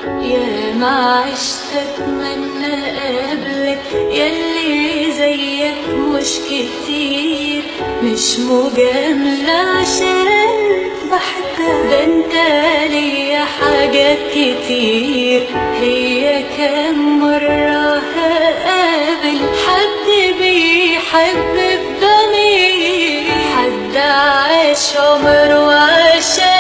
يا ما عشت اتمنى قبلك، ياللي زيك مش كتير. مش مجاملة عشان بحبك، ده انت ليا حاجات كتير. هي كام مرة هقابل حد بيحب بضمير، حد عاش عمره وعشان